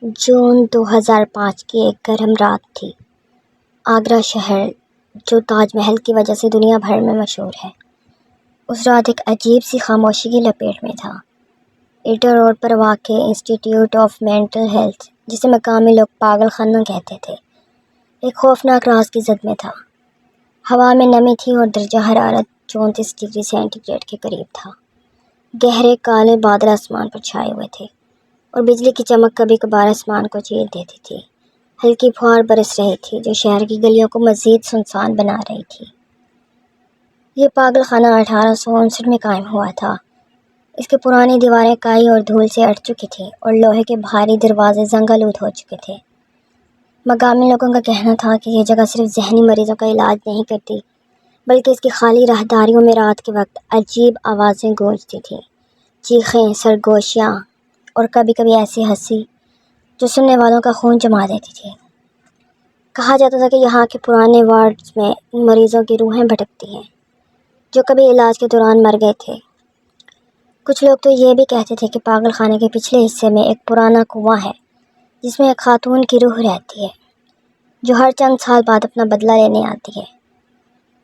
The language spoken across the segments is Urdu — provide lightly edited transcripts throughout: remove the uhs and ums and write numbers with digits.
جون 2005 کی ایک گرم رات تھی۔ آگرہ شہر جو تاج محل کی وجہ سے دنیا بھر میں مشہور ہے، اس رات ایک عجیب سی خاموشی کی لپیٹ میں تھا۔ ایٹا روڈ پر واقع انسٹی ٹیوٹ آف مینٹل ہیلتھ، جسے مقامی لوگ پاگل خانہ کہتے تھے، ایک خوفناک راز کی زد میں تھا۔ ہوا میں نمی تھی اور درجہ حرارت 34 ڈگری سینٹی گریڈ کے قریب تھا۔ گہرے کالے بادل آسمان پر چھائے ہوئے تھے اور بجلی کی چمک کبھی کبھار آسمان کو چیر دیتی تھی۔ ہلکی پھوار برس رہی تھی جو شہر کی گلیوں کو مزید سنسان بنا رہی تھی۔ یہ پاگل خانہ 1859 میں قائم ہوا تھا۔ اس کی پرانی دیواریں کائی اور دھول سے اٹ چکی تھیں اور لوہے کے بھاری دروازے زنگ آلود ہو چکے تھے۔ مقامی لوگوں کا کہنا تھا کہ یہ جگہ صرف ذہنی مریضوں کا علاج نہیں کرتی، بلکہ اس کی خالی راہداریوں میں رات کے وقت عجیب آوازیں گونجتی تھیں، چیخیں، سرگوشیاں اور کبھی کبھی ایسی ہنسی جو سننے والوں کا خون جما دیتی تھی۔ کہا جاتا تھا کہ یہاں کے پرانے وارڈز میں ان مریضوں کی روحیں بھٹکتی ہیں جو کبھی علاج کے دوران مر گئے تھے۔ کچھ لوگ تو یہ بھی کہتے تھے کہ پاگل خانے کے پچھلے حصے میں ایک پرانا کنواں ہے جس میں ایک خاتون کی روح رہتی ہے جو ہر چند سال بعد اپنا بدلہ لینے آتی ہے۔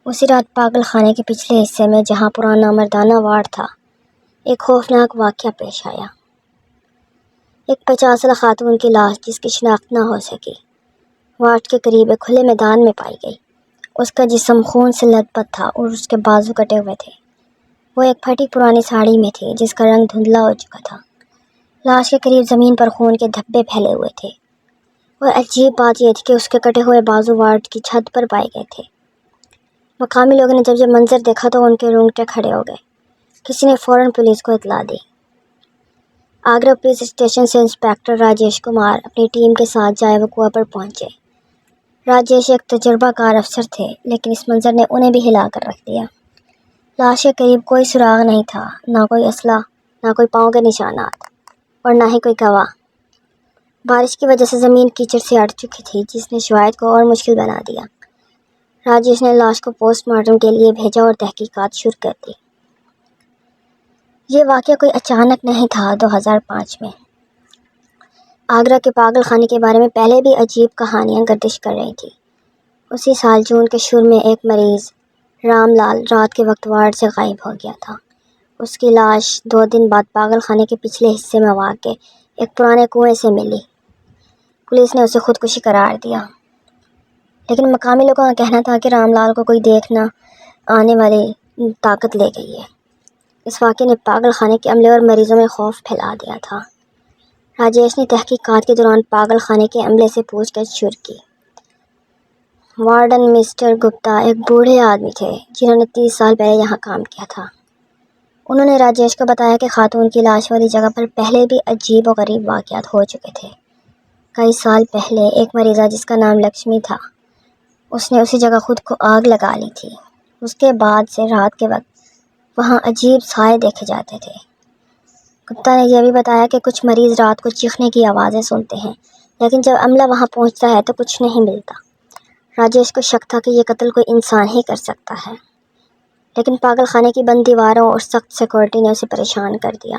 اسی رات پاگل خانے کے پچھلے حصے میں، جہاں پرانا مردانہ وارڈ تھا، ایک خوفناک واقعہ پیش آیا۔ ایک 50 سالہ خاتون کی لاش جس کی شناخت نہ ہو سکی، وارڈ کے قریب ایک کھلے میدان میں پائی گئی۔ اس کا جسم خون سے لت پت تھا اور اس کے بازو کٹے ہوئے تھے۔ وہ ایک پھٹی پرانی ساڑی میں تھی جس کا رنگ دھندلا ہو چکا تھا۔ لاش کے قریب زمین پر خون کے دھبے پھیلے ہوئے تھے اور عجیب بات یہ تھی کہ اس کے کٹے ہوئے بازو وارڈ کی چھت پر پائے گئے تھے۔ مقامی لوگوں نے جب یہ منظر دیکھا تو ان کے رونگٹے کھڑے ہو گئے۔ کسی نے فوراً پولیس کو اطلاع دی۔ آگرہ پولیس اسٹیشن سے انسپکٹر راجیش کمار اپنی ٹیم کے ساتھ جائے وقوع پر پہنچے۔ راجیش ایک تجربہ کار افسر تھے، لیکن اس منظر نے انہیں بھی ہلا کر رکھ دیا۔ لاش کے قریب کوئی سراغ نہیں تھا، نہ کوئی اسلحہ، نہ کوئی پاؤں کے نشانات اور نہ ہی کوئی گواہ۔ بارش کی وجہ سے زمین کیچڑ سے اٹ چکی تھی جس نے شواہد کو اور مشکل بنا دیا۔ راجیش نے لاش کو پوسٹ مارٹم کے لیے بھیجا اور تحقیقات شروع کر دی۔ یہ واقعہ کوئی اچانک نہیں تھا۔ 2005 میں آگرہ کے پاگل خانے کے بارے میں پہلے بھی عجیب کہانیاں گردش کر رہی تھیں۔ اسی سال جون کے شروع میں ایک مریض، رام لال، رات کے وقت وارڈ سے غائب ہو گیا تھا۔ اس کی لاش 2 دن بعد پاگل خانے کے پچھلے حصے میں واقع ایک پرانے کنویں سے ملی۔ پولیس نے اسے خودکشی قرار دیا، لیکن مقامی لوگوں کا کہنا تھا کہ رام لال کو کوئی دیکھ نہ آنے والی طاقت لے گئی ہے۔ اس واقعے نے پاگل خانے کے عملے اور مریضوں میں خوف پھیلا دیا تھا۔ راجیش نے تحقیقات کے دوران پاگل خانے کے عملے سے پوچھ گچھ شروع کی۔ وارڈن مسٹر گپتا ایک بوڑھے آدمی تھے جنہوں نے 30 سال پہلے یہاں کام کیا تھا۔ انہوں نے راجیش کو بتایا کہ خاتون کی لاش والی جگہ پر پہلے بھی عجیب و غریب واقعات ہو چکے تھے۔ کئی سال پہلے ایک مریضہ جس کا نام لکشمی تھا، اس نے اسی جگہ خود کو آگ لگا لی تھی۔ اس کے بعد سے رات کے وقت وہاں عجیب سائے دیکھے جاتے تھے۔ گپتا نے یہ بھی بتایا کہ کچھ مریض رات کو چیخنے کی آوازیں سنتے ہیں، لیکن جب عملہ وہاں پہنچتا ہے تو کچھ نہیں ملتا۔ راجیش کو شک تھا کہ یہ قتل کوئی انسان ہی کر سکتا ہے، لیکن پاگل خانے کی بند دیواروں اور سخت سیکورٹی نے اسے پریشان کر دیا۔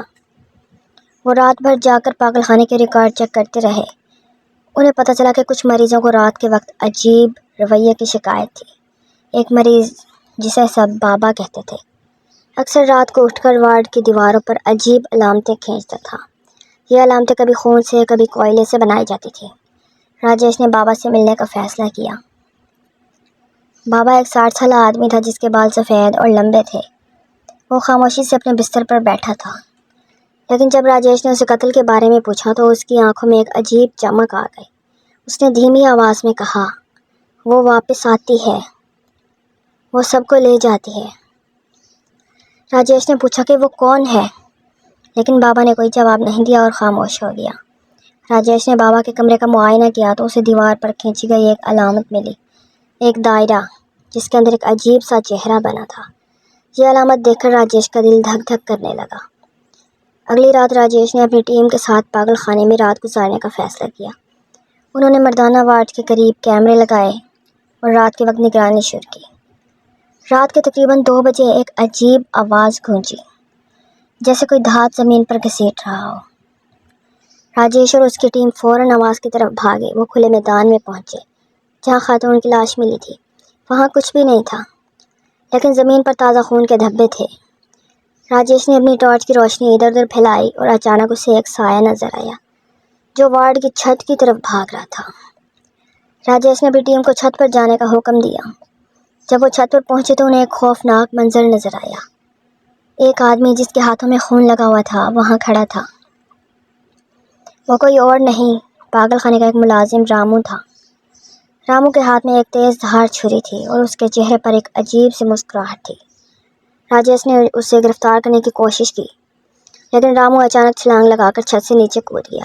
وہ رات بھر جا کر پاگل خانے کے ریکارڈ چیک کرتے رہے۔ انہیں پتہ چلا کہ کچھ مریضوں کو رات کے وقت عجیب رویے کی شکایت تھی۔ ایک مریض، جسے سب بابا کہتے تھے، اکثر رات کو اٹھ کر وارڈ کی دیواروں پر عجیب علامتیں کھینچتا تھا۔ یہ علامتیں کبھی خون سے، کبھی کوئلے سے بنائی جاتی تھیں۔ راجیش نے بابا سے ملنے کا فیصلہ کیا۔ بابا ایک 60 سالہ آدمی تھا جس کے بال سفید اور لمبے تھے۔ وہ خاموشی سے اپنے بستر پر بیٹھا تھا، لیکن جب راجیش نے اسے قتل کے بارے میں پوچھا تو اس کی آنکھوں میں ایک عجیب چمک آ گئی۔ اس نے دھیمی آواز میں کہا، "وہ واپس آتی ہے، وہ سب کو لے جاتی ہے۔" راجیش نے پوچھا کہ وہ کون ہے، لیکن بابا نے کوئی جواب نہیں دیا اور خاموش ہو گیا۔ راجیش نے بابا کے کمرے کا معائنہ کیا تو اسے دیوار پر کھینچی گئی ایک علامت ملی، ایک دائرہ جس کے اندر ایک عجیب سا چہرہ بنا تھا۔ یہ علامت دیکھ کر راجیش کا دل دھک دھک کرنے لگا۔ اگلی رات راجیش نے اپنی ٹیم کے ساتھ پاگل خانے میں رات گزارنے کا فیصلہ کیا۔ انہوں نے مردانہ وارڈ کے قریب کیمرے لگائے اور رات کے وقت نگرانی شروع کی۔ رات کے تقریباً 2 بجے ایک عجیب آواز گونجی، جیسے کوئی دھات زمین پر گھسیٹ رہا ہو۔ راجیش اور اس کی ٹیم فوراً نواز کی طرف بھاگے۔ وہ کھلے میدان میں پہنچے جہاں خاتون کی لاش ملی تھی۔ وہاں کچھ بھی نہیں تھا، لیکن زمین پر تازہ خون کے دھبے تھے۔ راجیش نے اپنی ٹارچ کی روشنی ادھر ادھر پھیلائی اور اچانک اسے ایک سایہ نظر آیا جو وارڈ کی چھت کی طرف بھاگ رہا تھا۔ راجیش نے اپنی ٹیم کو چھت پر جانے کا حکم دیا۔ جب وہ چھت پر پہنچے تو انہیں ایک خوفناک منظر نظر آیا۔ ایک آدمی جس کے ہاتھوں میں خون لگا ہوا تھا وہاں کھڑا تھا۔ وہ کوئی اور نہیں، پاگل خانے کا ایک ملازم رامو تھا۔ رامو کے ہاتھ میں ایک تیز دھار چھری تھی اور اس کے چہرے پر ایک عجیب سی مسکراہٹ تھی۔ راجیش نے اسے گرفتار کرنے کی کوشش کی، لیکن رامو اچانک چھلانگ لگا کر چھت سے نیچے کود گیا۔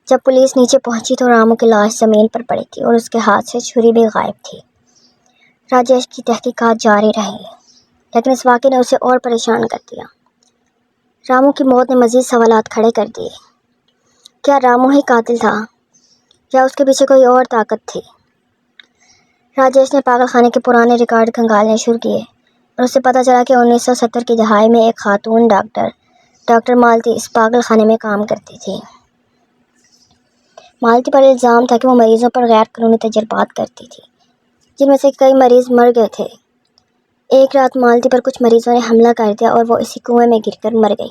جب پولیس نیچے پہنچی تو رامو کی لاش زمین پر پڑی تھی اور اس کے ہاتھ سے چھری بھی غائب تھی۔ راجیش کی تحقیقات جاری رہی، لیکن اس واقعے نے اسے اور پریشان کر دیا۔ رامو کی موت نے مزید سوالات کھڑے کر دیے۔ کیا رامو ہی قاتل تھا یا اس کے پیچھے کوئی اور طاقت تھی؟ راجیش نے پاگل خانے کے پرانے ریکارڈ کھنگالنے شروع کیے اور اسے پتہ چلا کہ 1970 کی دہائی میں ایک خاتون ڈاکٹر مالتی اس پاگل خانے میں کام کرتی تھی۔ مالتی پر الزام تھا کہ وہ مریضوں پر غیر قانونی تجربات کرتی تھی، جن میں سے کئی مریض مر گئے تھے۔ ایک رات مالتی پر کچھ مریضوں نے حملہ کر دیا اور وہ اسی کنویں میں گر کر مر گئی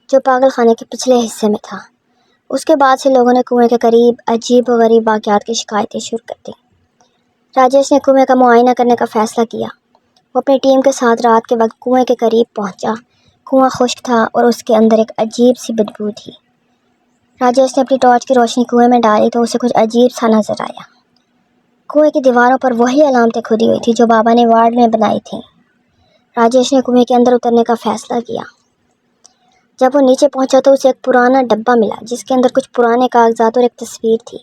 جو پاگل خانے کے پچھلے حصے میں تھا۔ اس کے بعد سے لوگوں نے کنویں کے قریب عجیب و غریب واقعات کی شکایتیں شروع کر دیں۔ راجیش نے کنویں کا معائنہ کرنے کا فیصلہ کیا۔ وہ اپنی ٹیم کے ساتھ رات کے وقت کنویں کے قریب پہنچا۔ کنواں خشک تھا اور اس کے اندر ایک عجیب سی بدبو تھی۔ راجیش نے اپنی ٹارچ کی روشنی کنویں میں ڈالی تو اسے کچھ عجیب سا نظر آیا۔ کنویں کی دیواروں پر وہی علامتیں کھدی ہوئی تھیں جو بابا نے وارڈ میں بنائی تھیں۔ راجیش نے کنویں کے اندر اترنے کا فیصلہ کیا۔ جب وہ نیچے پہنچا تو اسے ایک پرانا ڈبہ ملا جس کے اندر کچھ پرانے کاغذات اور ایک تصویر تھی۔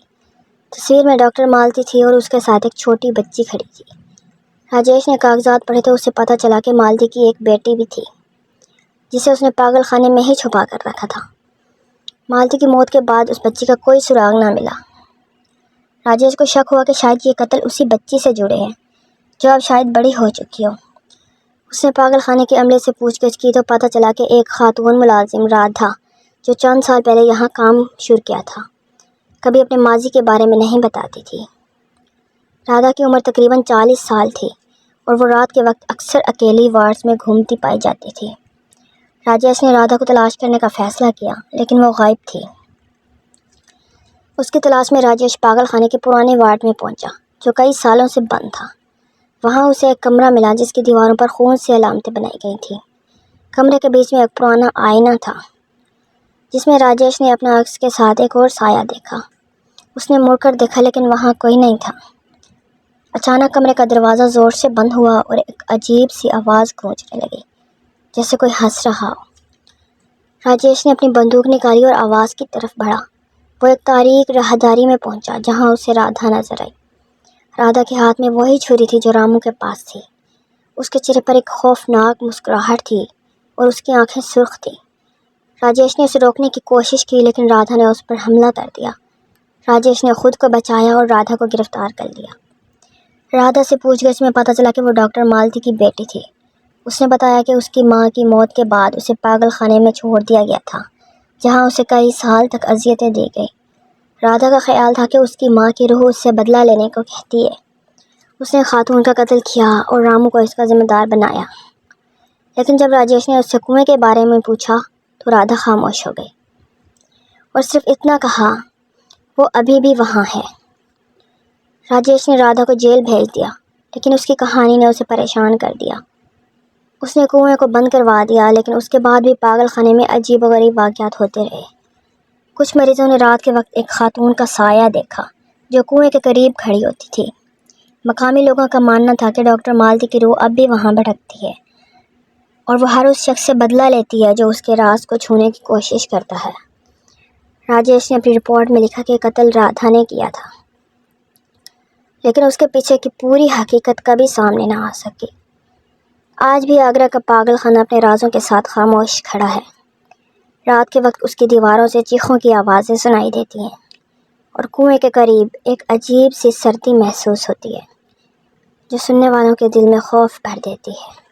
تصویر میں ڈاکٹر مالتی تھی اور اس کے ساتھ ایک چھوٹی بچی کھڑی تھی۔ راجیش نے کاغذات پڑھے تو اسے پتہ چلا کہ مالتی کی ایک بیٹی بھی تھی جسے اس نے پاگل خانے میں ہی چھپا کر رکھا تھا۔ مالتی کی موت کے بعد اس بچی کا کوئی سراغ نہ ملا۔ راجیش کو شک ہوا کہ شاید یہ قتل اسی بچی سے جڑے ہیں جو اب شاید بڑی ہو چکی ہو۔ اس نے پاگل خانے کے عملے سے پوچھ گچھ کی تو پتہ چلا کہ ایک خاتون ملازم رادھا جو چند سال پہلے یہاں کام شروع کیا تھا کبھی اپنے ماضی کے بارے میں نہیں بتاتی تھی۔ رادھا کی عمر تقریباً 40 سال تھی اور وہ رات کے وقت اکثر اکیلی وارڈز میں گھومتی پائی جاتی تھی۔ راجیش نے رادھا کو تلاش کرنے کا فیصلہ کیا، لیکن وہ غائب تھی۔ اس کی تلاش میں راجیش پاگل خانے کے پرانے وارڈ میں پہنچا جو کئی سالوں سے بند تھا۔ وہاں اسے ایک کمرہ ملا جس کی دیواروں پر خون سے علامتیں بنائی گئی تھیں۔ کمرے کے بیچ میں ایک پرانا آئینہ تھا جس میں راجیش نے اپنا عکس کے ساتھ ایک اور سایہ دیکھا۔ اس نے مڑ کر دیکھا لیکن وہاں کوئی نہیں تھا۔ اچانک کمرے کا دروازہ زور سے بند ہوا اور ایک عجیب سی آواز گونجنے لگی جیسے کوئی ہنس رہا ہو۔ راجیش نے اپنی بندوق نکالی اور آواز کی طرف بڑھا۔ وہ ایک تاریک راہداری میں پہنچا جہاں اسے رادھا نظر آئی۔ رادھا کے ہاتھ میں وہی چھری تھی جو رامو کے پاس تھی۔ اس کے چہرے پر ایک خوفناک مسکراہٹ تھی اور اس کی آنکھیں سرخ تھیں۔ راجیش نے اسے روکنے کی کوشش کی لیکن رادھا نے اس پر حملہ کر دیا۔ راجیش نے خود کو بچایا اور رادھا کو گرفتار کر لیا۔ رادھا سے پوچھ گچھ میں پتہ چلا کہ وہ ڈاکٹر مالتی کی بیٹی تھی۔ اس نے بتایا کہ اس کی ماں کی موت کے بعد اسے پاگل خانے میں چھوڑ دیا گیا تھا جہاں اسے کئی سال تک اذیتیں دی گئی۔ رادھا کا خیال تھا کہ اس کی ماں کی روح اس سے بدلہ لینے کو کہتی ہے۔ اس نے خاتون کا قتل کیا اور رامو کو اس کا ذمہ دار بنایا، لیکن جب راجیش نے اس سے کنویں کے بارے میں پوچھا تو رادھا خاموش ہو گئی اور صرف اتنا کہا، وہ ابھی بھی وہاں ہے۔ راجیش نے رادھا کو جیل بھیج دیا لیکن اس کی کہانی نے اسے پریشان کر دیا۔ اس نے کنویں کو بند کروا دیا لیکن اس کے بعد بھی پاگل خانے میں عجیب و غریب واقعات ہوتے رہے۔ کچھ مریضوں نے رات کے وقت ایک خاتون کا سایہ دیکھا جو کنویں کے قریب کھڑی ہوتی تھی۔ مقامی لوگوں کا ماننا تھا کہ ڈاکٹر مالتی کی روح اب بھی وہاں بھٹکتی ہے اور وہ ہر اس شخص سے بدلہ لیتی ہے جو اس کے راز کو چھونے کی کوشش کرتا ہے۔ راجیش نے اپنی رپورٹ میں لکھا کہ قتل رادھا نے کیا تھا، لیکن اس کے پیچھے کی پوری حقیقت کبھی سامنے نہ آ سکی۔ آج بھی آگرہ کا پاگل خانہ اپنے رازوں کے ساتھ خاموش کھڑا ہے۔ رات کے وقت اس کی دیواروں سے چیخوں کی آوازیں سنائی دیتی ہیں اور کنویں کے قریب ایک عجیب سی سردی محسوس ہوتی ہے جو سننے والوں کے دل میں خوف بھر دیتی ہے۔